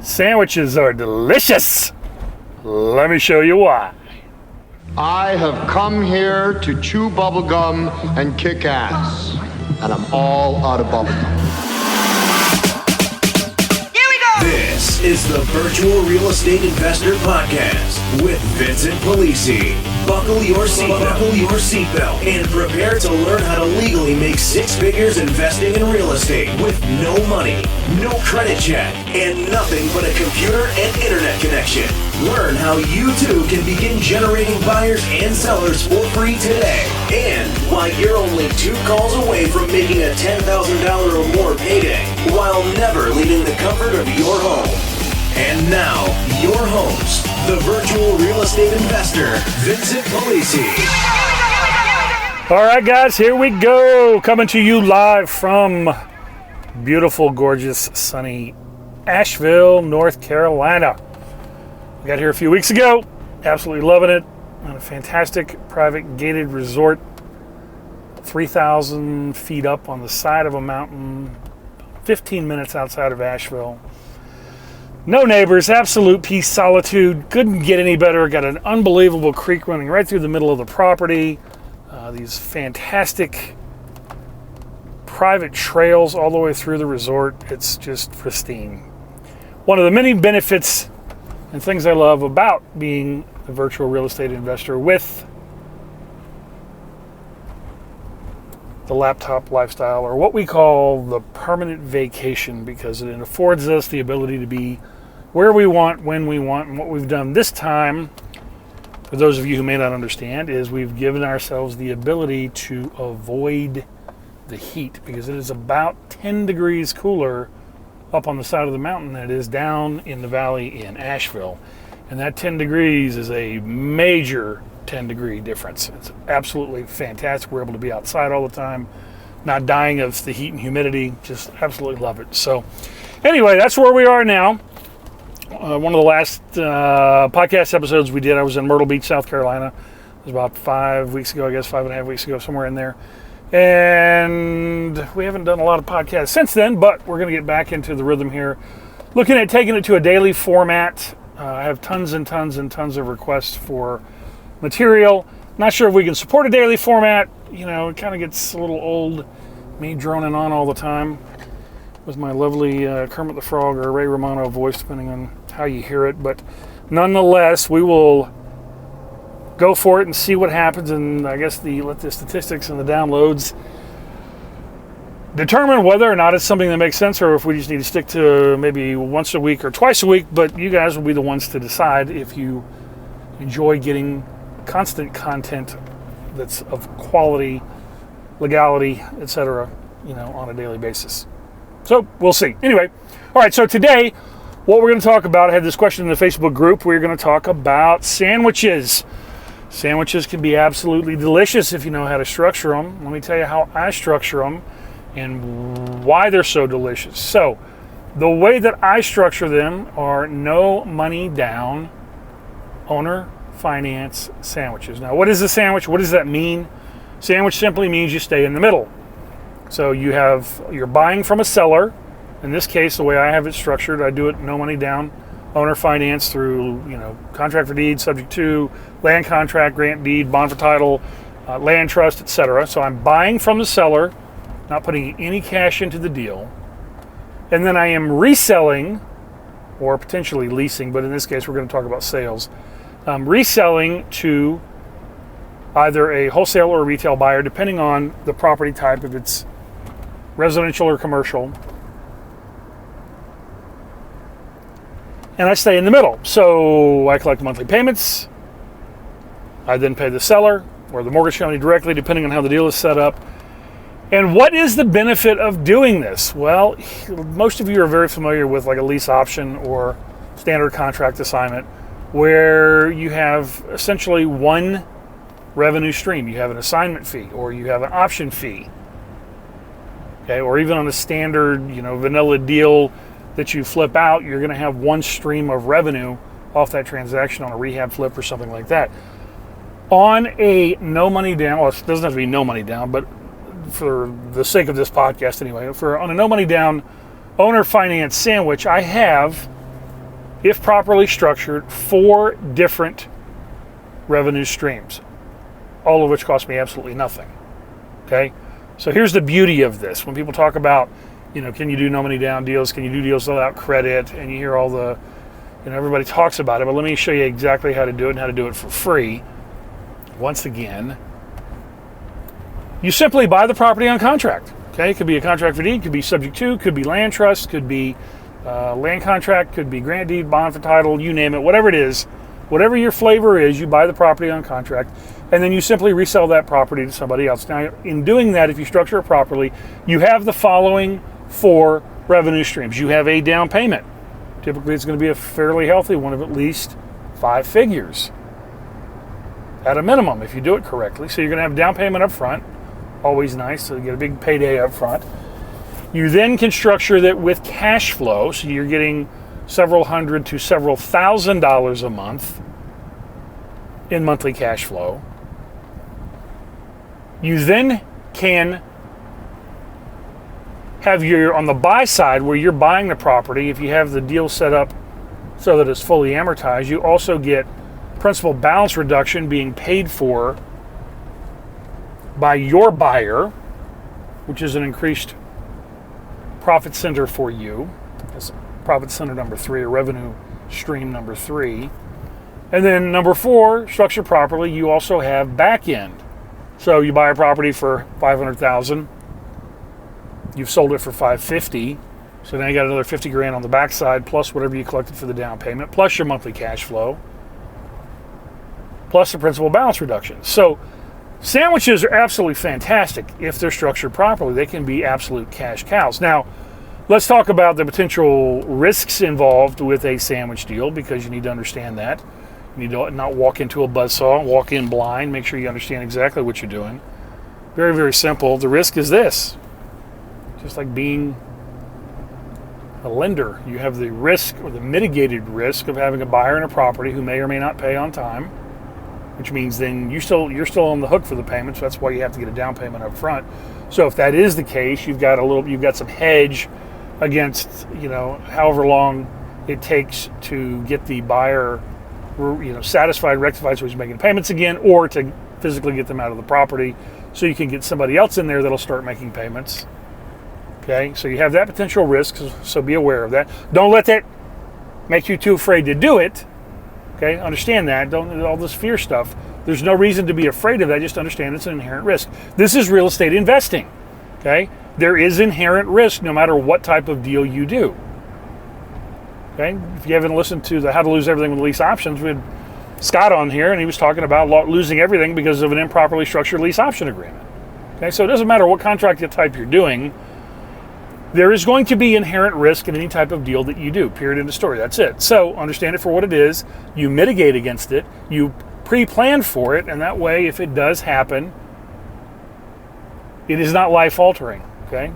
Sandwiches are delicious. Let me show you why. I have come here to chew bubblegum and kick ass. And I'm all out of bubblegum. This is the Virtual Real Estate Investor Podcast with Vincent Polisi. Buckle your seatbelt and prepare to learn how to legally make six figures investing in real estate with no money, no credit check, and nothing but a computer and internet connection. Learn how you too can begin generating buyers and sellers for free today, and why you're only 2 calls away from making a $10,000 or more payday while never leaving the comfort of your home. And now, your host, the virtual real estate investor, Vincent Polisi. All right, guys, here we go. Coming to you live from beautiful, gorgeous, sunny Asheville, North Carolina. We got here a few weeks ago. Absolutely loving it. On a fantastic private gated resort, 3,000 feet up on the side of a mountain, 15 minutes outside of Asheville. No neighbors, absolute peace, solitude. Couldn't get any better. Got an unbelievable creek running right through the middle of the property. These fantastic private trails all the way through the resort. It's just pristine. One of the many benefits and things I love about being a virtual real estate investor with the laptop lifestyle, or what we call the permanent vacation, because it affords us the ability to be where we want, when we want. And what we've done this time, for those of you who may not understand, is we've given ourselves the ability to avoid the heat, because it is about 10 degrees cooler up on the side of the mountain than it is down in the valley in Asheville. And that 10 degrees is a major 10-degree difference. It's absolutely fantastic. We're able to be outside all the time, not dying of the heat and humidity. Just absolutely love it. So anyway, that's where we are now. One of the last podcast episodes we did, I was in Myrtle Beach, South Carolina. It was about 5 weeks ago, I guess, 5.5 weeks ago, somewhere in there. And we haven't done a lot of podcasts since then, but we're going to get back into the rhythm here. Looking at taking it to a daily format. I have tons and tons and tons of requests for material. Not sure if we can support a daily format. You know, it kind of gets a little old, me droning on all the time with my lovely Kermit the Frog or Ray Romano voice, depending on how you hear it. But nonetheless, we will go for it and see what happens. And I guess let the statistics and the downloads determine whether or not it's something that makes sense, or if we just need to stick to maybe once a week or twice a week. But you guys will be the ones to decide if you enjoy getting constant content that's of quality, legality, etc., on a daily basis. So we'll see. Anyway, all right, so today what we're going to talk about, I had this question in the Facebook group. We're going to talk about sandwiches. Sandwiches can be absolutely delicious if you know how to structure them. Let me tell you how I structure them and why they're so delicious. So the way that I structure them are no money down, owner finance sandwiches. Now, what is a sandwich? What does that mean? Sandwich simply means you stay in the middle. So you're buying from a seller. In this case, the way I have it structured, I do it no money down, owner finance through, contract for deed, subject to, land contract, grant deed, bond for title, land trust, etc. So I'm buying from the seller, not putting any cash into the deal. And then I am reselling, or potentially leasing, but in this case we're going to talk about sales. Reselling to either a wholesale or a retail buyer, depending on the property type, if it's residential or commercial. And I stay in the middle. So I collect monthly payments. I then pay the seller or the mortgage company directly, depending on how the deal is set up. And what is the benefit of doing this? Well, most of you are very familiar with like a lease option or standard contract assignment, where you have essentially one revenue stream. You have an assignment fee, or you have an option fee. Okay, or even on a standard, vanilla deal that you flip out, you're going to have one stream of revenue off that transaction on a rehab flip or something like that. On a no money down, well, it doesn't have to be no money down, but for the sake of this podcast anyway, on a no money down owner finance sandwich, I have if properly structured, 4 different revenue streams, all of which cost me absolutely nothing. Okay? So here's the beauty of this. When people talk about, can you do no money down deals? Can you do deals without credit? And you hear all the, everybody talks about it, but let me show you exactly how to do it and how to do it for free. Once again, you simply buy the property on contract. Okay? It could be a contract for deed, could be subject to, could be land trust, could be land contract, could be grant deed, bond for title, you name it, whatever it is. Whatever your flavor is, you buy the property on contract, and then you simply resell that property to somebody else. Now, in doing that, if you structure it properly, you have the following 4 revenue streams. You have a down payment. Typically, it's going to be a fairly healthy one of at least 5 figures at a minimum if you do it correctly. So you're going to have a down payment up front. Always nice, so you get a big payday up front. You then can structure that with cash flow, so you're getting several hundred to several $1,000s a month in monthly cash flow. You then can have on the buy side where you're buying the property, if you have the deal set up so that it's fully amortized, you also get principal balance reduction being paid for by your buyer, which is an increased profit center for you. That's profit center number 3, or revenue stream number 3. And then number 4, structured properly, you also have back end. So you buy a property for $500,000, you've sold it for $550,000, so now you got another $50,000 on the backside, plus whatever you collected for the down payment, plus your monthly cash flow, plus the principal balance reduction. So sandwiches are absolutely fantastic if they're structured properly. They can be absolute cash cows. Now, let's talk about the potential risks involved with a sandwich deal, because you need to understand that. You need to not walk into a buzzsaw, walk in blind, make sure you understand exactly what you're doing. Very, very simple. The risk is this. Just like being a lender, you have the risk, or the mitigated risk, of having a buyer in a property who may or may not pay on time, which means then you're still on the hook for the payments. So that's why you have to get a down payment up front. So if that is the case, you've got some hedge against, however long it takes to get the buyer, satisfied, rectified, so he's making payments again, or to physically get them out of the property, so you can get somebody else in there that'll start making payments. Okay, so you have that potential risk, so be aware of that. Don't let that make you too afraid to do it. Okay, understand that. Don't all this fear stuff. There's no reason to be afraid of that. Just understand it's an inherent risk. This is real estate investing. Okay, there is inherent risk no matter what type of deal you do. Okay, if you haven't listened to the How to Lose Everything with Lease Options, we had Scott on here, and he was talking about losing everything because of an improperly structured lease option agreement. Okay, so it doesn't matter what contract type you're doing. There is going to be inherent risk in any type of deal that you do, period, end of story. That's it. So understand it for what it is. You mitigate against it. You pre-plan for it, and that way, if it does happen, it is not life-altering, okay?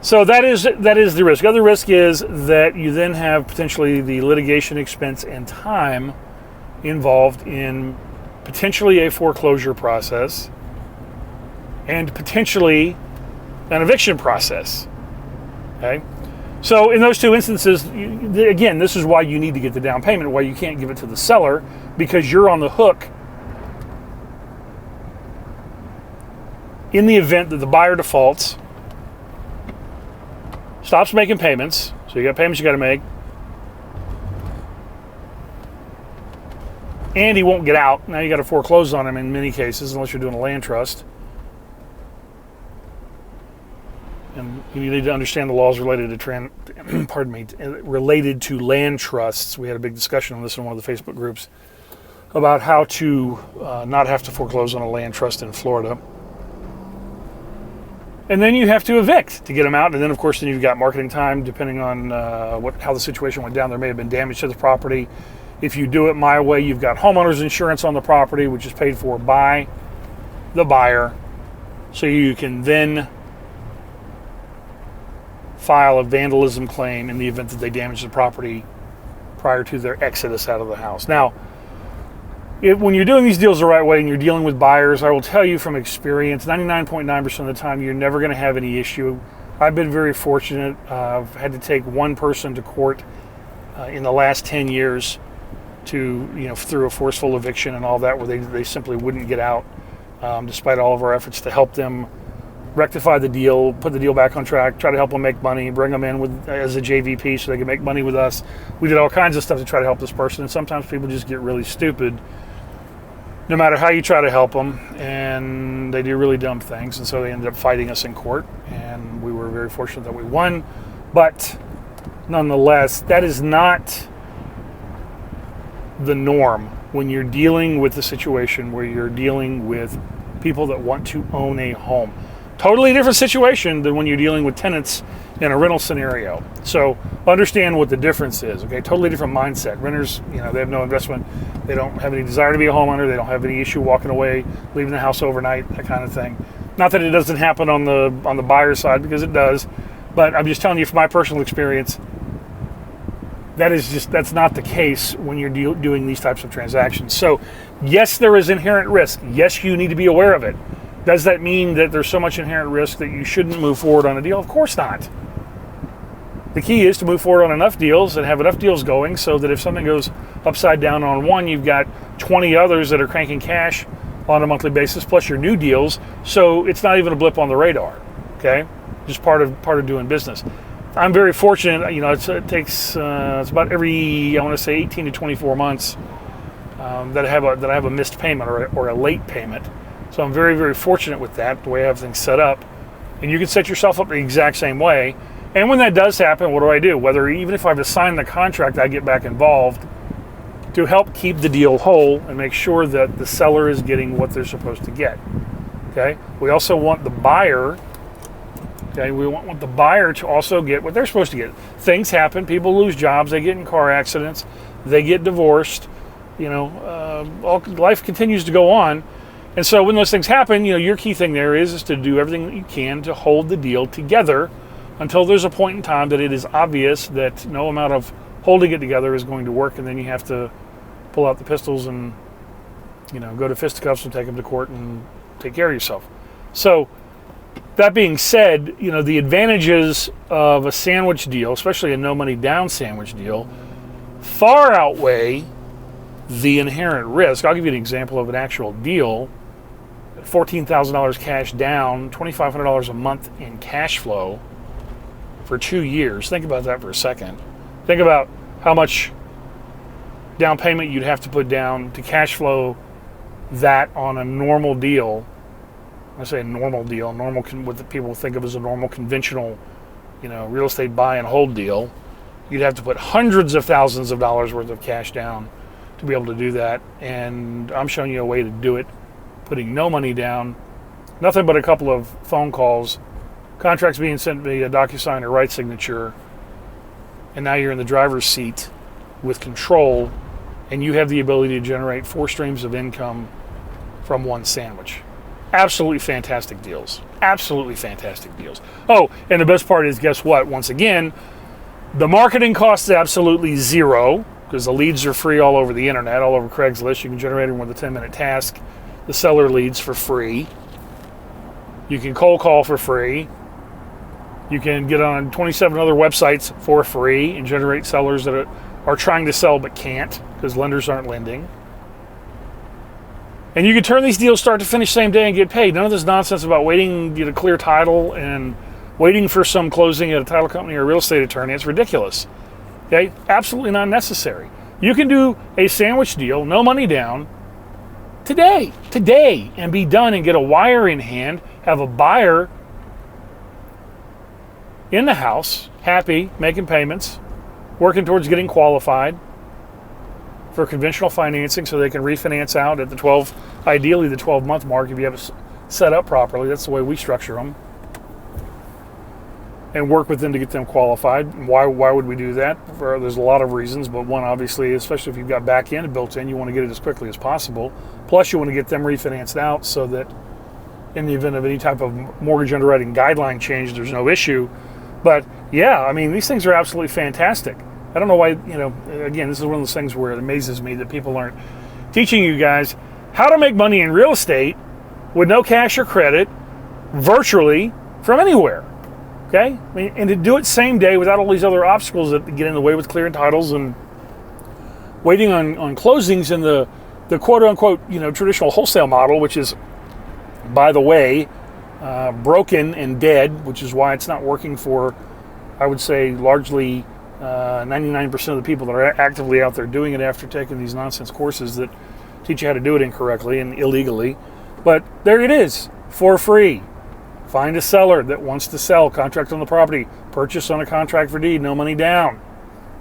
So that is the risk. The other risk is that you then have potentially the litigation expense and time involved in potentially a foreclosure process, and potentially an eviction process. Okay? So in those two instances, again, this is why you need to get the down payment, why you can't give it to the seller, because you're on the hook in the event that the buyer defaults, stops making payments, so you got payments you got to make, and he won't get out. Now you got to foreclose on him in many cases, unless you're doing a land trust. And you need to understand the laws related to related to land trusts. We had a big discussion on this in one of the Facebook groups about how to not have to foreclose on a land trust in Florida. And then you have to evict to get them out. And then, of course, then you've got marketing time, depending on how the situation went down. There may have been damage to the property. If you do it my way, you've got homeowners insurance on the property, which is paid for by the buyer. So you can then file a vandalism claim in the event that they damage the property prior to their exodus out of the house. Now, when you're doing these deals the right way and you're dealing with buyers, I will tell you from experience, 99.9% of the time, you're never going to have any issue I've been very fortunate. I've had to take one person to court in the last 10 years to, through a forceful eviction and all that, where they simply wouldn't get out, despite all of our efforts to help them rectify the deal, put the deal back on track, try to help them make money, bring them in as a JVP so they can make money with us. We did all kinds of stuff to try to help this person, and sometimes people just get really stupid no matter how you try to help them, and they do really dumb things, and so they ended up fighting us in court, and we were very fortunate that we won. But nonetheless, that is not the norm when you're dealing with a situation where you're dealing with people that want to own a home. Totally different situation than when you're dealing with tenants in a rental scenario. So understand what the difference is, okay? Totally different mindset. Renters, they have no investment. They don't have any desire to be a homeowner. They don't have any issue walking away, leaving the house overnight, that kind of thing. Not that it doesn't happen on the buyer side, because it does, but I'm just telling you from my personal experience, that's not the case when you're doing these types of transactions. So yes, there is inherent risk. Yes, you need to be aware of it. Does that mean that there's so much inherent risk that you shouldn't move forward on a deal? Of course not. The key is to move forward on enough deals and have enough deals going so that if something goes upside down on one, you've got 20 others that are cranking cash on a monthly basis, plus your new deals. So it's not even a blip on the radar, okay? Just part of doing business. I'm very fortunate, it takes, it's about every, I want to say 18 to 24 months that I have a missed payment or a late payment. So I'm very, very fortunate with that, the way I have things set up. And you can set yourself up the exact same way. And when that does happen, what do? Even if I have to sign the contract, I get back involved to help keep the deal whole and make sure that the seller is getting what they're supposed to get. Okay? We also want the buyer, we want the buyer to also get what they're supposed to get. Things happen, people lose jobs, they get in car accidents, they get divorced, life continues to go on. And so when those things happen, your key thing there is to do everything that you can to hold the deal together until there's a point in time that it is obvious that no amount of holding it together is going to work, and then you have to pull out the pistols and, go to fisticuffs and take them to court and take care of yourself. So that being said, the advantages of a sandwich deal, especially a no money down sandwich deal, far outweigh the inherent risk. I'll give you an example of an actual deal. $14,000 cash down, $2,500 a month in cash flow for 2 years. Think about that for a second. Think about how much down payment you'd have to put down to cash flow that on a normal deal. I say a normal deal, what people think of as a normal conventional, real estate buy and hold deal. You'd have to put hundreds of thousands of dollars worth of cash down to be able to do that. And I'm showing you a way to do it, putting no money down, nothing but a couple of phone calls, contracts being sent via DocuSign or right signature, and now you're in the driver's seat with control, and you have the ability to generate 4 streams of income from one sandwich. Absolutely fantastic deals. Absolutely fantastic deals. Oh, and the best part is, guess what? Once again, the marketing cost is absolutely zero, because the leads are free all over the internet, all over Craigslist. You can generate them with a 10-minute task. The seller leads for free. You can cold call for free. You can get on 27 other websites for free and generate sellers that are trying to sell but can't because lenders aren't lending. And you can turn these deals start to finish same day and get paid. None of this nonsense about waiting to clear title and waiting for some closing at a title company or a real estate attorney. It's ridiculous. Okay? Absolutely not necessary. You can do a sandwich deal, no money down, today, and be done and get a wire in hand, have a buyer in the house, happy, making payments, working towards getting qualified for conventional financing so they can refinance out at ideally the 12-month mark if you have it set up properly. That's the way we structure them. And work with them to get them qualified. Why would we do that? There's a lot of reasons, but one, obviously, especially if you've got back end built in, you want to get it as quickly as possible. Plus, you want to get them refinanced out so that in the event of any type of mortgage underwriting guideline change, there's no issue. But yeah, these things are absolutely fantastic. I don't know why, again, this is one of those things where it amazes me that people aren't teaching you guys how to make money in real estate with no cash or credit, virtually from anywhere. Okay? I mean, and to do it same day without all these other obstacles that get in the way with clearing titles and waiting on closings in the quote-unquote, traditional wholesale model, which is, by the way, broken and dead, which is why it's not working for, I would say, largely 99% of the people that are actively out there doing it after taking these nonsense courses that teach you how to do it incorrectly and illegally. But there it is, for free. Find a seller that wants to sell, contract on the property, purchase on a contract for deed, no money down.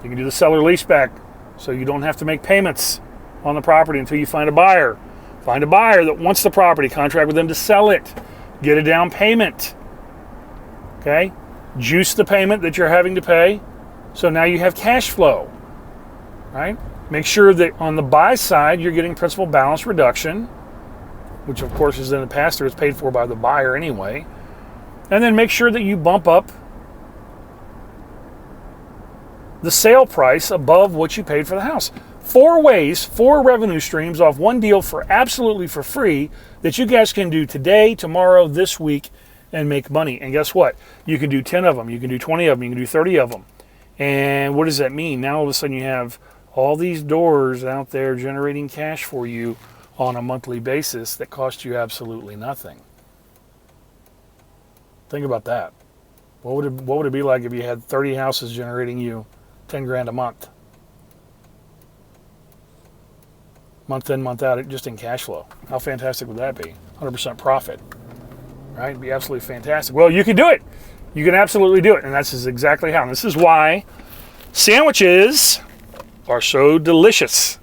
You can do the seller leaseback, so you don't have to make payments on the property until you find a buyer. Find a buyer that wants the property, contract with them to sell it. Get a down payment. Okay? Juice the payment that you're having to pay, so now you have cash flow. Right? Make sure that on the buy side, you're getting principal balance reduction, which of course is in the past year, it's paid for by the buyer anyway. And then make sure that you bump up the sale price above what you paid for the house. 4 ways, 4 revenue streams off one deal for absolutely for free that you guys can do today, tomorrow, this week, and make money. And guess what? You can do 10 of them. You can do 20 of them. You can do 30 of them. And what does that mean? Now all of a sudden you have all these doors out there generating cash for you on a monthly basis that cost you absolutely nothing. Think about that. What would it be like if you had 30 houses generating you 10 grand a month? Month in, month out, just in cash flow. How fantastic would that be? 100% profit. Right? It'd be absolutely fantastic. Well, you can do it. You can absolutely do it. And that's exactly how. And this is why sandwiches are so delicious.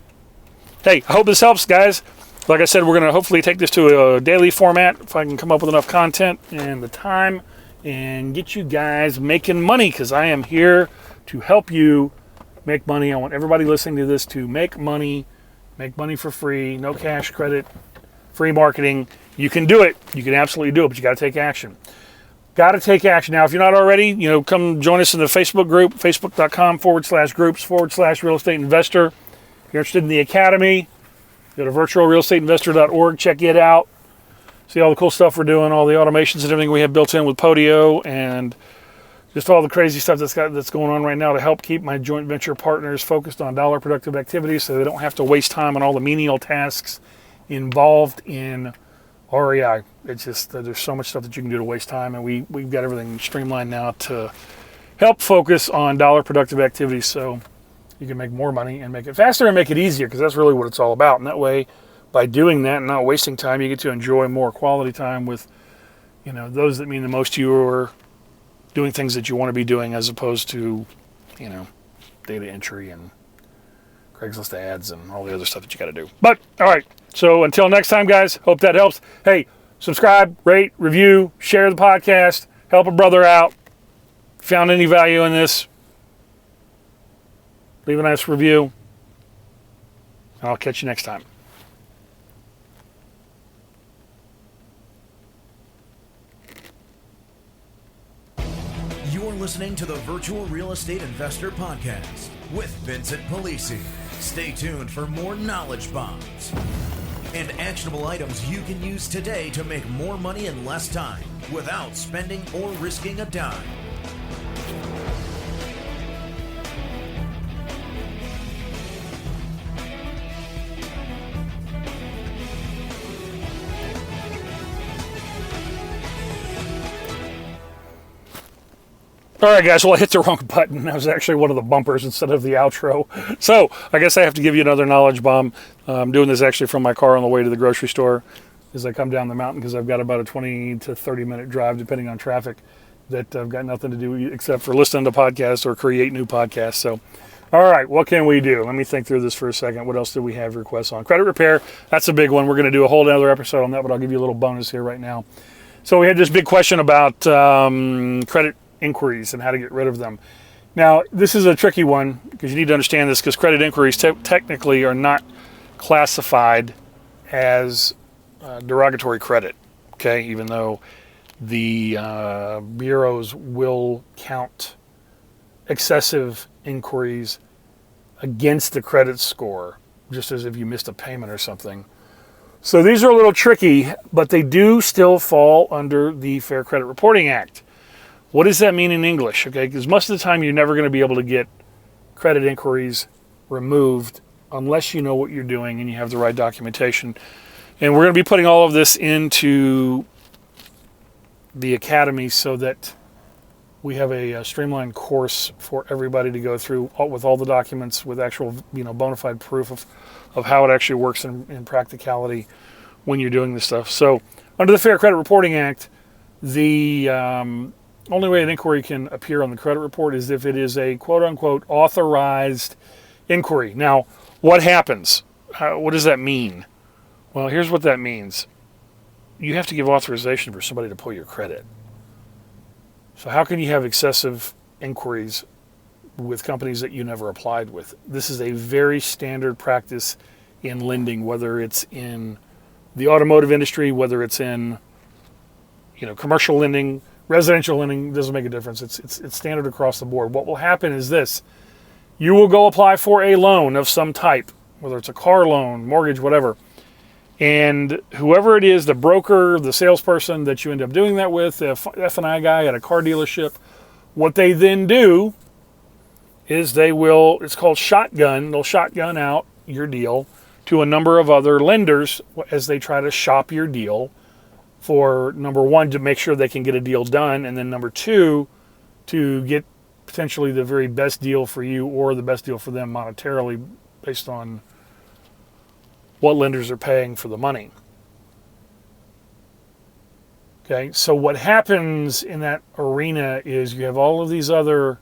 Hey, I hope this helps, guys. Like I said, we're going to hopefully take this to a daily format if I can come up with enough content and the time and get you guys making money, because I am here to help you make money. I want everybody listening to this to make money for free, no cash credit, free marketing. You can do it. You can absolutely do it, but you got to take action. Got to take action. Now, if you're not already, come join us in the Facebook group, facebook.com/groups/real estate investor. If you're interested in the academy, go to virtualrealestateinvestor.org, check it out. See all the cool stuff we're doing, all the automations and everything we have built in with Podio, and just all the crazy stuff that's going on right now to help keep my joint venture partners focused on dollar productive activities so they don't have to waste time on all the menial tasks involved in REI. It's just there's so much stuff that you can do to waste time, and we've got everything streamlined now to help focus on dollar productive activities so you can make more money and make it faster and make it easier, because that's really what it's all about. And that way, by doing that and not wasting time, you get to enjoy more quality time with, those that mean the most to you, or doing things that you want to be doing as opposed to, data entry and Craigslist ads and all the other stuff that you got to do. But, all right. So until next time, guys, hope that helps. Hey, subscribe, rate, review, share the podcast, help a brother out. Found any value in this, leave a nice review, and I'll catch you next time. You're listening to the Virtual Real Estate Investor Podcast with Vincent Polisi. Stay tuned for more knowledge bombs and actionable items you can use today to make more money in less time without spending or risking a dime. All right, guys, well, I hit the wrong button. That was actually one of the bumpers instead of the outro. So I guess I have to give you another knowledge bomb. I'm doing this actually from my car on the way to the grocery store as I come down the mountain, because I've got about a 20 to 30 minute drive, depending on traffic, that I've got nothing to do except for listening to podcasts or create new podcasts. So, all right, what can we do? Let me think through this for a second. What else do we have requests on? Credit repair, that's a big one. We're going to do a whole other episode on that, but I'll give you a little bonus here right now. So we had this big question about credit inquiries and how to get rid of them. Now, this is a tricky one because you need to understand this, because credit inquiries technically are not classified as derogatory credit, okay? Even though the bureaus will count excessive inquiries against the credit score, just as if you missed a payment or something. So these are a little tricky, but they do still fall under the Fair Credit Reporting Act. What does that mean in English? Okay, because most of the time you're never going to be able to get credit inquiries removed unless you know what you're doing and you have the right documentation. And we're going to be putting all of this into the Academy so that we have a streamlined course for everybody to go through with all the documents, with actual, bona fide proof of how it actually works in practicality when you're doing this stuff. So under the Fair Credit Reporting Act, the only way an inquiry can appear on the credit report is if it is a quote-unquote authorized inquiry. Now, what happens? What does that mean? Well, here's what that means. You have to give authorization for somebody to pull your credit. So how can you have excessive inquiries with companies that you never applied with? This is a very standard practice in lending, whether it's in the automotive industry, whether it's in commercial lending, residential lending, doesn't make a difference. It's standard across the board. What will happen is this. You will go apply for a loan of some type, whether it's a car loan, mortgage, whatever. And whoever it is, the broker, the salesperson that you end up doing that with, the F&I guy at a car dealership, what they then do is it's called shotgun. They'll shotgun out your deal to a number of other lenders as they try to shop your deal for, number one, to make sure they can get a deal done, and then number two, to get potentially the very best deal for you or the best deal for them monetarily based on what lenders are paying for the money. Okay, so what happens in that arena is you have all of these other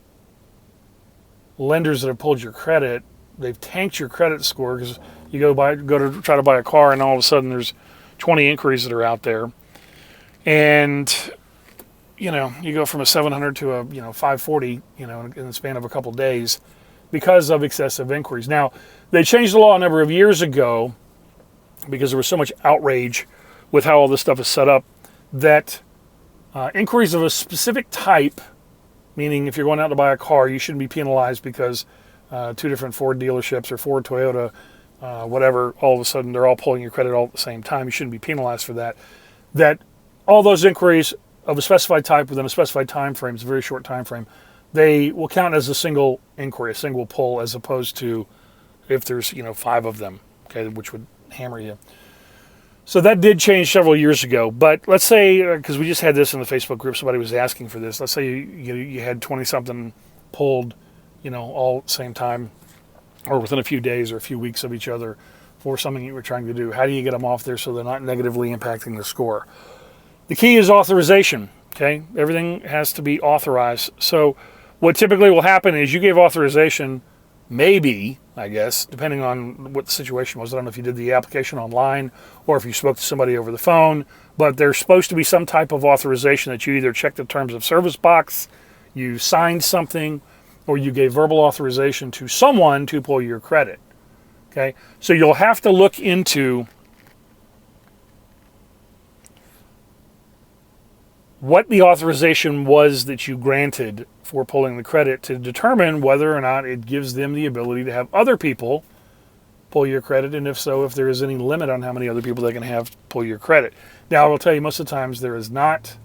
lenders that have pulled your credit. They've tanked your credit score because you go to try to buy a car, and all of a sudden there's 20 inquiries that are out there, and you go from a 700 to a 540 in the span of a couple days because of excessive inquiries. Now, they changed the law a number of years ago because there was so much outrage with how all this stuff is set up that inquiries of a specific type, meaning if you're going out to buy a car, you shouldn't be penalized because two different Ford dealerships or Ford, Toyota, whatever, all of a sudden they're all pulling your credit all at the same time. You shouldn't be penalized for that. That all those inquiries of a specified type within a specified time frame, it's a very short time frame, they will count as a single inquiry, a single pull, as opposed to if there's 5 of them, okay, which would hammer you. So that did change several years ago. But let's say, because we just had this in the Facebook group, somebody was asking for this. Let's say you had 20-something pulled, all at the same time, or within a few days or a few weeks of each other for something you were trying to do. How do you get them off there so they're not negatively impacting the score? The key is authorization. Okay, everything has to be authorized. So what typically will happen is you gave authorization, maybe, I guess, depending on what the situation was. I don't know if you did the application online or if you spoke to somebody over the phone, but there's supposed to be some type of authorization that you either checked the terms of service box, you signed something, or you gave verbal authorization to someone to pull your credit. Okay, so you'll have to look into what the authorization was that you granted for pulling the credit to determine whether or not it gives them the ability to have other people pull your credit, and if so, if there is any limit on how many other people they can have pull your credit. Now, I will tell you, most of the times there is not.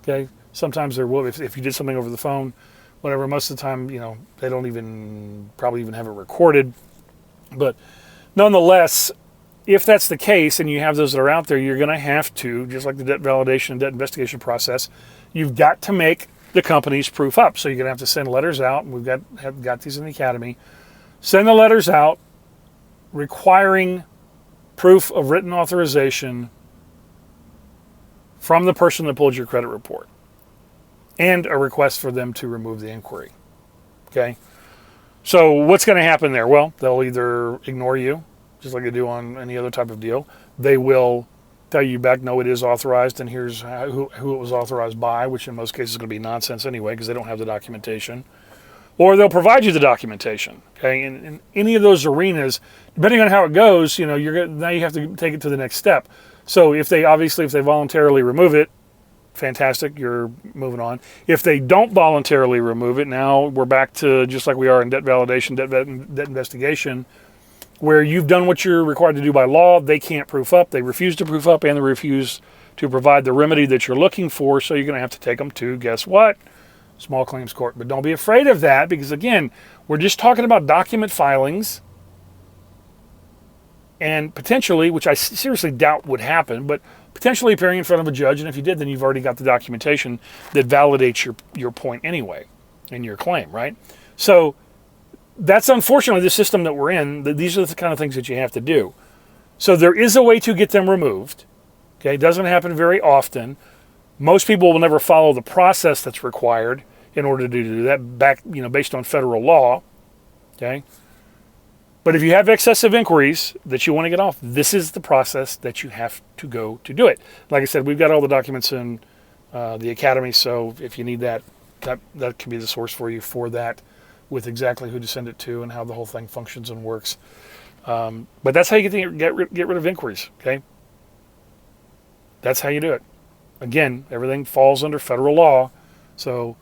Okay, sometimes there will. If you did something over the phone, whatever, most of the time, they don't probably even have it recorded. But nonetheless, if that's the case and you have those that are out there, you're going to have to, just like the debt validation and debt investigation process, you've got to make the company's proof up. So you're going to have to send letters out. We've got these in the Academy. Send the letters out requiring proof of written authorization from the person that pulled your credit report and a request for them to remove the inquiry. Okay? So what's going to happen there? Well, they'll either ignore you, just like they do on any other type of deal. They will tell you back, no, it is authorized, and here's who it was authorized by, which in most cases is going to be nonsense anyway because they don't have the documentation. Or they'll provide you the documentation. Okay, in any of those arenas, depending on how it goes, now you have to take it to the next step. So if they voluntarily remove it, fantastic, you're moving on. If they don't voluntarily remove it, now we're back to just like we are in debt validation, debt investigation, where you've done what you're required to do by law. They can't proof up, they refuse to proof up, and they refuse to provide the remedy that you're looking for, so you're going to have to take them to, guess what? small claims court. But don't be afraid of that, because again, we're just talking about document filings and potentially, which I seriously doubt would happen, but potentially appearing in front of a judge. And if you did, then you've already got the documentation that validates your point anyway in your claim, right? So that's unfortunately the system that we're in. These are the kind of things that you have to do. So there is a way to get them removed. Okay, it doesn't happen very often. Most people will never follow the process that's required in order to do that, based on federal law. Okay, but if you have excessive inquiries that you want to get off, this is the process that you have to go to do it. Like I said, we've got all the documents in the Academy, so if you need that can be the source for you for that, with exactly who to send it to and how the whole thing functions and works. But that's how you get rid of inquiries, okay? That's how you do it. Again, everything falls under federal law. So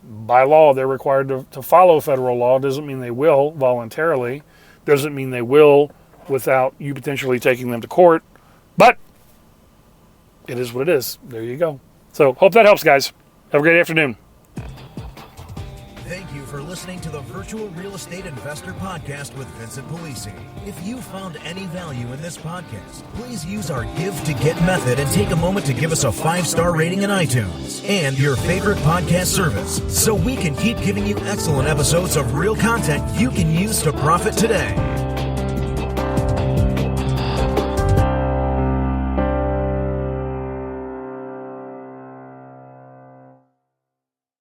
by law, they're required to follow federal law. Doesn't mean they will voluntarily. Doesn't mean they will without you potentially taking them to court. But it is what it is. There you go. So hope that helps, guys. Have a great afternoon. Thank you for listening to the Virtual Real Estate Investor Podcast with Vincent Polisi. If you found any value in this podcast, please use our Give to Get method and take a moment to give us a 5-star rating in iTunes and your favorite podcast service, so we can keep giving you excellent episodes of real content you can use to profit today.